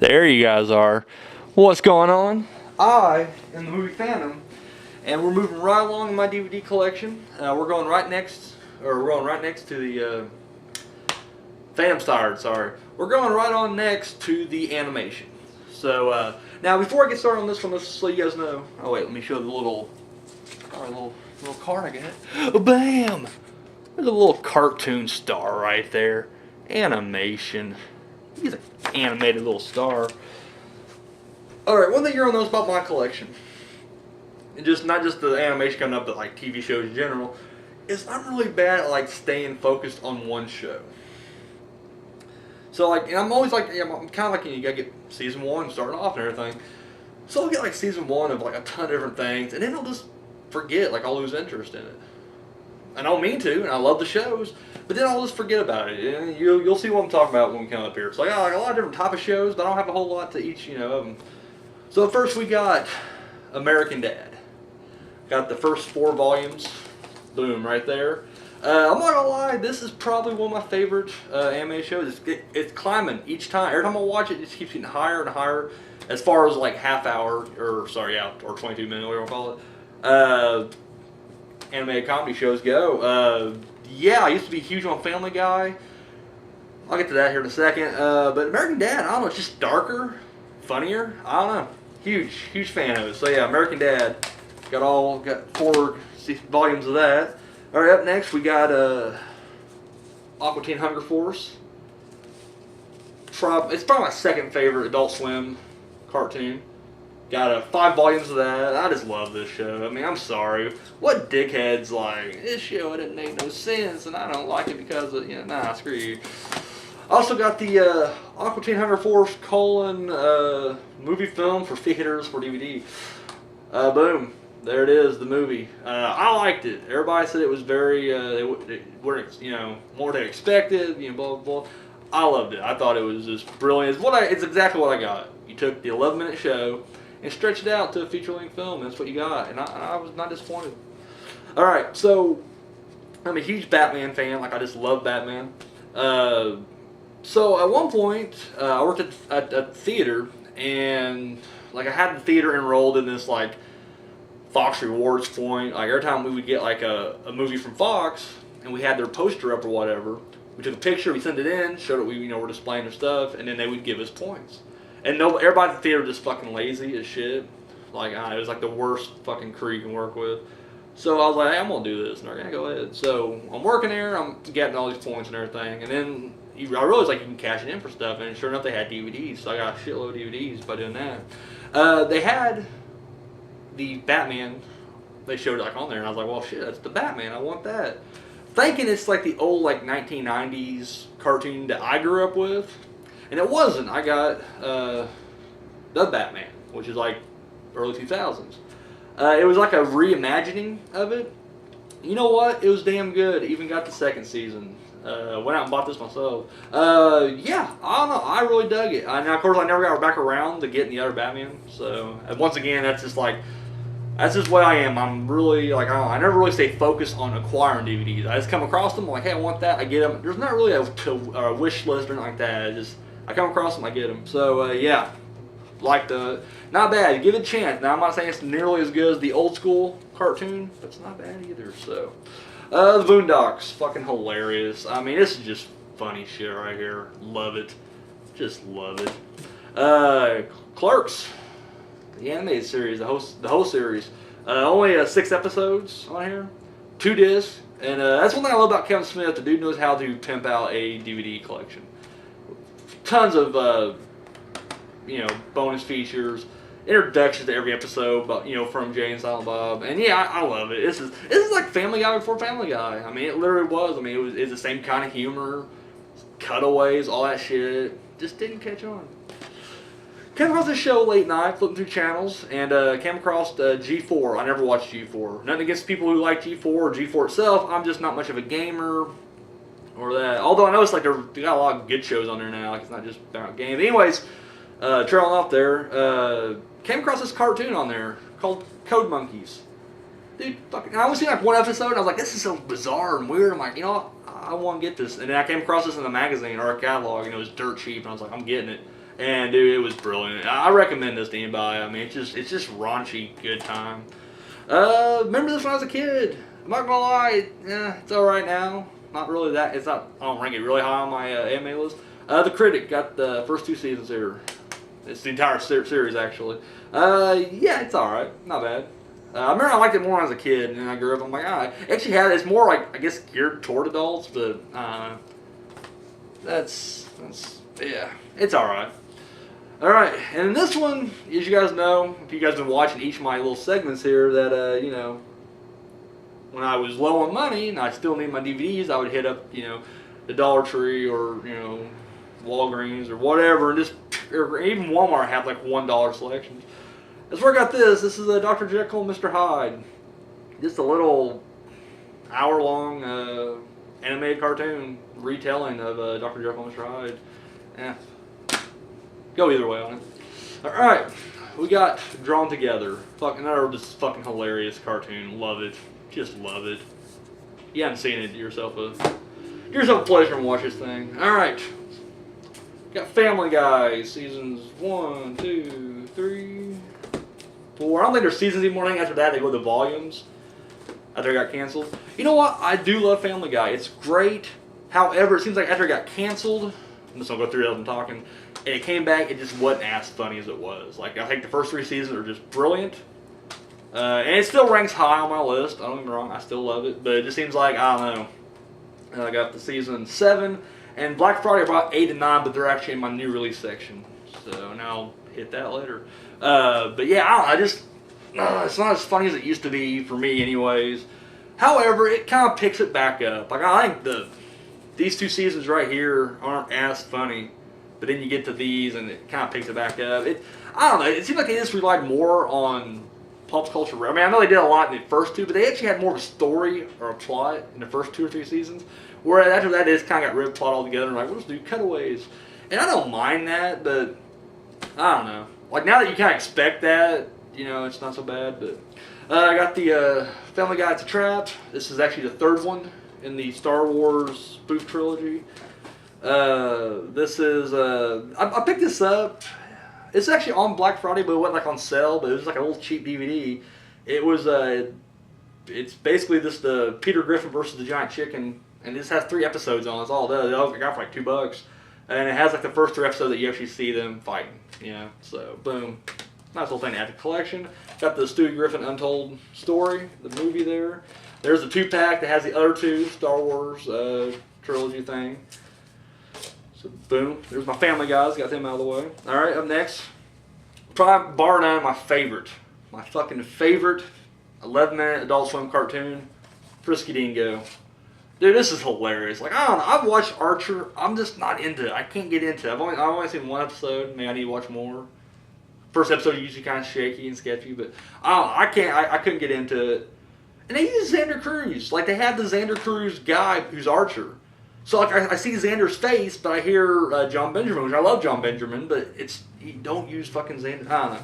There you guys are. What's going on? I am the movie Phantom, and we're moving right along in my DVD collection. We're going right next to the Phantom's tired. Sorry, we're going right on next to the animation. So now, before I get started on this one, let's let you guys know. Oh wait, let me show the little card I got. Bam! There's a little cartoon star right there. Animation. He's an animated little star. Alright, one thing you're gonna know about my collection, and just not just the animation coming up, but like TV shows in general, is I'm really bad at like staying focused on one show. So like, and I'm always like, I'm kind of like, you gotta get season one starting off and everything. So I'll get like season one of like a ton of different things, and then I'll just forget, like I'll lose interest in it. I don't mean to, and I love the shows, but then I'll just forget about it. And you'll see what I'm talking about when we come up here. So I got like a lot of different type of shows, but I don't have a whole lot to each, of them. So first we got American Dad. Got the first 4 volumes. Boom, right there. I'm not gonna lie, this is probably one of my favorite anime shows. It's climbing each time. Every time I watch it, it just keeps getting higher and higher. As far as like half hour, or 22 minutes, whatever you call it. Animated comedy shows go. Yeah, I used to be huge on Family Guy. I'll get to that here in a second. But American Dad, I don't know, it's just darker, funnier. I don't know. Huge fan of it. So yeah, American Dad. Got 4 volumes of that. All right, up next we got Aqua Teen Hunger Force. It's probably my second favorite Adult Swim cartoon. Got 5 volumes of that. I just love this show. I mean, I'm sorry. What dickheads like, this show didn't make no sense and I don't like it because of, nah, screw you. Also got the Aqua Teen Hunger Force : movie film for theaters for DVD. Boom. There it is, the movie. I liked it. Everybody said it was very, they weren't, more than expected, blah, blah, blah. I loved it. I thought it was just brilliant. It's exactly what I got. You took the 11-minute show and stretched it out to a feature-length film. That's what you got, and I was not disappointed. All right, so I'm a huge Batman fan. Like, I just love Batman. So at one point, I worked at a theater, and like I had the theater enrolled in this like Fox Rewards point. Like every time we would get like a movie from Fox, and we had their poster up or whatever, we took a picture, we sent it in, showed it we were displaying their stuff, and then they would give us points. And everybody at the theater was just fucking lazy as shit. Like, it was like the worst fucking crew you can work with. So I was like, hey, I'm gonna do this. And they're like, go ahead. So I'm working there, I'm getting all these points and everything. And then I realized like you can cash it in for stuff. And sure enough, they had DVDs. So I got a shitload of DVDs by doing that. They had the Batman. They showed it like on there, and I was like, well, shit, that's the Batman. I want that. Thinking it's like the old like 1990s cartoon that I grew up with. And it wasn't. I got the Batman, which is like early 2000s. It was like a reimagining of it. You know what? It was damn good. Even got the 2nd season. Went out and bought this myself. Yeah, I don't know. I really dug it. Now, of course, I never got back around to getting the other Batman. So, once again, that's just what I am. I'm really, like, I never really stay focused on acquiring DVDs. I just come across them, I'm like, hey, I want that, I get them. There's not really a wish list or anything like that. I come across them, I get them. So, yeah, not bad. Give it a chance. Now, I'm not saying it's nearly as good as the old school cartoon, but it's not bad either. So, the Boondocks, fucking hilarious. I mean, this is just funny shit right here. Love it. Just love it. Clerks. The animated series, the whole series, only 6 episodes on here, 2 discs, and that's one thing I love about Kevin Smith. The dude knows how to pimp out a DVD collection. Tons of bonus features, introductions to every episode, but from Jay and Silent Bob, and yeah, I love it. This is like Family Guy before Family Guy. I mean, it literally was. I mean, it's the same kind of humor, cutaways, all that shit. Just didn't catch on. Came across this show late night, flipping through channels, and came across G4. I never watched G4. Nothing against people who like G4 or G4 itself. I'm just not much of a gamer or that. Although I know it's like they got a lot of good shows on there now. Like it's not just about games. Anyways, trailing off there, came across this cartoon on there called Code Monkeys. Dude, I only seen like 1 episode, and I was like, this is so bizarre and weird. I'm like, I want to get this. And then I came across this in the magazine or a catalog, and it was dirt cheap, and I was like, I'm getting it. And dude, it was brilliant. I recommend this to anybody. I mean, it's just raunchy, good time. Remember this when I was a kid? I'm not gonna lie, it's all right now. Not really that. It's not. I don't rank it really high on my anime list. The Critic got the first 2 seasons here. It's the entire series actually. Yeah, it's all right. Not bad. I remember I liked it more when I was a kid, and then I grew up. I'm like, actually it's more like I guess geared toward adults, but that's yeah, it's all right. All right, and this one, as you guys know, if you guys have been watching each of my little segments here, that you know, when I was low on money and I still need my DVDs, I would hit up the Dollar Tree or Walgreens or whatever, and or even Walmart had like $1 selections. That's where I got this. This is a Dr. Jekyll and Mr. Hyde. Just a little hour-long animated cartoon retelling of Dr. Jekyll and Mr. Hyde. Yeah. Go either way on it. Alright, we got Drawn Together. Another just fucking hilarious cartoon. Love it. Just love it. You haven't seen it, do yourself a pleasure and watch this thing. Alright. Got Family Guy, seasons 1, 2, 3, 4. I don't think there's seasons anymore. I think after that they go to volumes. After it got canceled. You know what? I do love Family Guy. It's great. However, it seems like after it got canceled, I'm just gonna go through it as I'm talking, and it came back, it just wasn't as funny as it was. Like, I think the first 3 seasons are just brilliant. And it still ranks high on my list. Don't get me wrong, I still love it. But it just seems like, I don't know. I got the season 7, and Black Friday about 8 and 9, but they're actually in my new release section. So now I'll hit that later. But yeah, I don't know, it's not as funny as it used to be for me anyways. However, it kind of picks it back up. Like, I think these 2 seasons right here aren't as funny, but then you get to these and it kind of picks it back up. I don't know, it seems like they just relied more on pop culture. I mean, I know they did a lot in the first 2, but they actually had more of a story or a plot in the first 2 or 3 seasons. Whereas after that, they just kind of got rid of plot altogether and like, we'll just do cutaways. And I don't mind that, but I don't know. Like, now that you kind of expect that, it's not so bad. But I got the Family Guy to Trap. This is actually the 3rd one in the Star Wars spoof trilogy. This is I picked this up. It's actually on Black Friday, but it wasn't like on sale. But it was like a little cheap DVD. It was it's basically just the Peter Griffin versus the Giant Chicken, and this has 3 episodes on. It's all it does. I got for like $2, and it has like the first 3 episodes that you actually see them fighting. So boom, nice little thing to add to the collection. Got the Stewie Griffin Untold Story, the movie there. There's the 2-pack that has the other 2 Star Wars trilogy thing. So boom, there's my Family Guys, got them out of the way. Alright, up next, probably bar none, my fucking favorite 11-minute Adult Swim cartoon, Frisky Dingo. Dude, this is hilarious. Like, I don't know, I've watched Archer, I'm just not into it. I can't get into it. I've only seen 1 episode, maybe I need to watch more. First episode is usually kind of shaky and sketchy, but I couldn't get into it. And they use Xander Cruz. Like, they have the Xander Cruz guy who's Archer. So, like, I see Xander's face, but I hear John Benjamin, which I love John Benjamin, but you don't use fucking Xander. I don't know.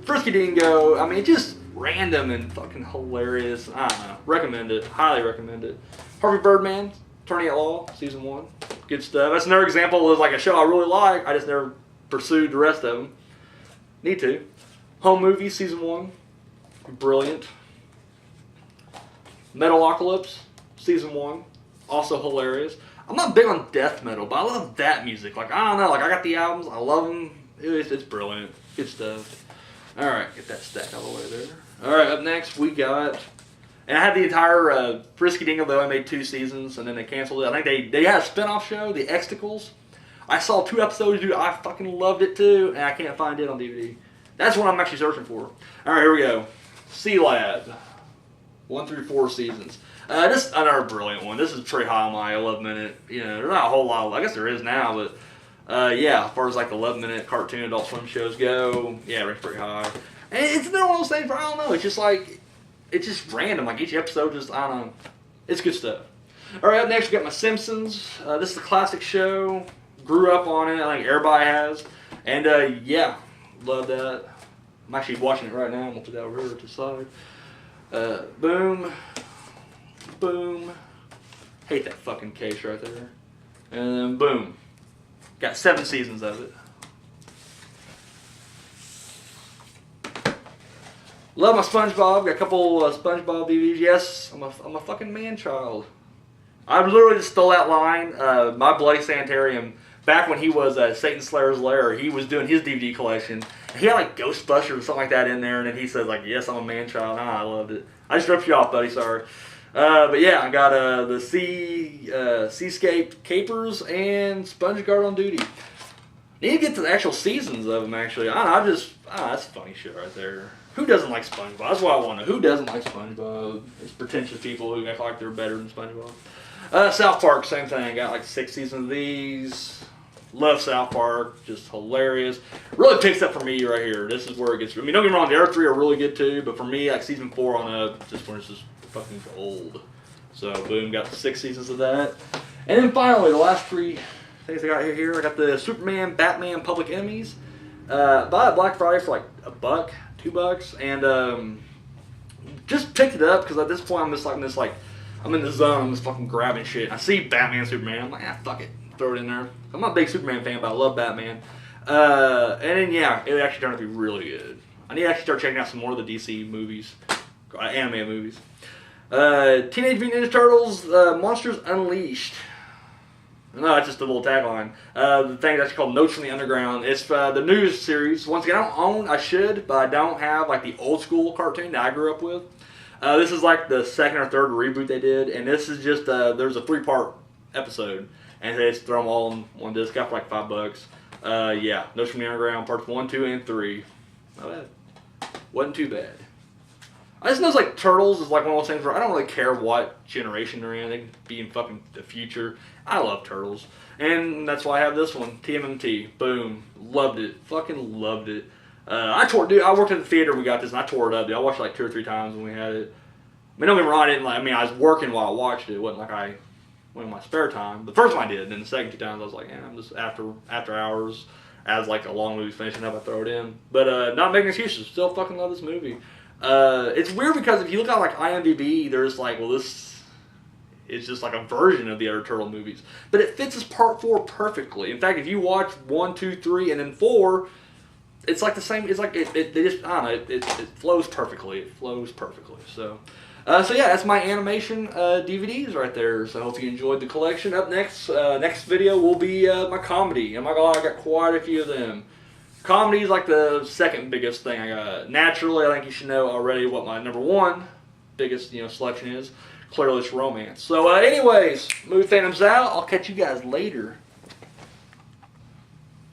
Frisky Dingo, I mean, just random and fucking hilarious. I don't know. Recommend it. Highly recommend it. Harvey Birdman, Attorney at Law, season 1. Good stuff. That's another example of, like, a show I really like. I just never pursued the rest of them. Need to. Home Movie, season 1. Brilliant. Metalocalypse, season 1. Also hilarious. I'm not big on death metal, but I love that music. Like, I don't know, like, I got the albums, I love them. It's brilliant. Good stuff. Alright, get that stack out of the way there. Alright, up next we got, and I had the entire Frisky Dingo, they only made 2 seasons, and then they canceled it. I think they had a spin-off show, The Exticles. I saw 2 episodes, dude, I fucking loved it too, and I can't find it on DVD. That's what I'm actually searching for. Alright, here we go. Sealab. 1 through 4 seasons. This is another brilliant one. This is pretty high on my 11-minute. There's not a whole lot. I guess there is now, but yeah, as far as like 11-minute cartoon Adult Swim shows go, yeah, it ranks pretty high. And it's another one of those things where I don't know. It's just like, it's just random. Like each episode, just I don't know. It's good stuff. All right, up next we got My Simpsons. This is a classic show. Grew up on it. I think everybody has. And yeah, love that. I'm actually watching it right now. I'm gonna put that over here to the side. Boom. Boom. Hate that fucking case right there. And then boom. Got 7 seasons of it. Love my SpongeBob. Got a couple SpongeBob DVDs. Yes, I'm a fucking man child. I literally just stole that line. My Bloody Sanitarium, back when he was Satan Slayer's Lair, he was doing his DVD collection. He had like Ghostbusters or something like that in there, and then he said like, "Yes, I'm a man child." I loved it. I just ripped you off, buddy. Sorry. But yeah, I got the Seascape Capers and SpongeGuard on Duty. Need to get to the actual seasons of them, actually. That's funny shit right there. Who doesn't like SpongeBob? That's what I want to know. Who doesn't like SpongeBob? It's pretentious people who act like they're better than SpongeBob. South Park, same thing. Got like 6 seasons of these. Love South Park. Just hilarious. Really picks up for me right here. This is where it gets... I mean, don't get me wrong, the other 3 are really good too, but for me, like season 4 on up, just when it's just fucking gold. So, boom, got 6 seasons of that. And then finally, the last 3... things I got here. I got the Superman, Batman, Public Enemies. Bought it Black Friday for like $1, $2, and just picked it up because at this point I'm just like I'm in the zone. I'm just fucking grabbing shit. I see Batman, Superman. I'm like, fuck it, throw it in there. I'm not a big Superman fan, but I love Batman. And then yeah, it actually turned out to be really good. I need to actually start checking out some more of the DC movies, anime movies. Teenage Mutant Ninja Turtles, Monsters Unleashed. No, it's just a little tagline. The thing that's called Notes from the Underground. It's the news series. Once again, I should, but I don't have like the old school cartoon that I grew up with. This is like the 2nd or 3rd reboot they did, and this is just there's a 3-part episode, and they just throw them all in one disc. Got for like $5. Yeah, Notes from the Underground, parts 1, 2, and 3. Not bad. Wasn't too bad. I just know it's like Turtles is like one of those things where I don't really care what generation they're in. They can be in fucking the future. I love Turtles. And that's why I have this one. TMNT. Boom. Loved it. Fucking loved it. I worked at the theater when we got this and I tore it up, dude. I watched it like 2 or 3 times when we had it. I mean, don't get me wrong, I was working while I watched it. It wasn't like I went in my spare time. The first one I did, and then the second 2 times I was like, I'm just after hours, as like a long movie's finishing up, I throw it in. But not making excuses. Still fucking love this movie. It's weird because if you look at like IMDb, there's like, well, this is just like a version of the other Turtle movies, but it fits as part 4 perfectly. In fact, if you watch 1, 2, 3, and then 4, it's like the same. It's like they just I don't know. It flows perfectly. It flows perfectly. So yeah, that's my animation DVDs right there. So I hope you enjoyed the collection. Up next, next video will be my comedy. Oh my god, I got quite a few of them. Comedy is like the 2nd biggest thing I got. Naturally, I think you should know already what my number 1 biggest selection is. Clearly, it's romance. So anyways, Movie Phantoms out. I'll catch you guys later.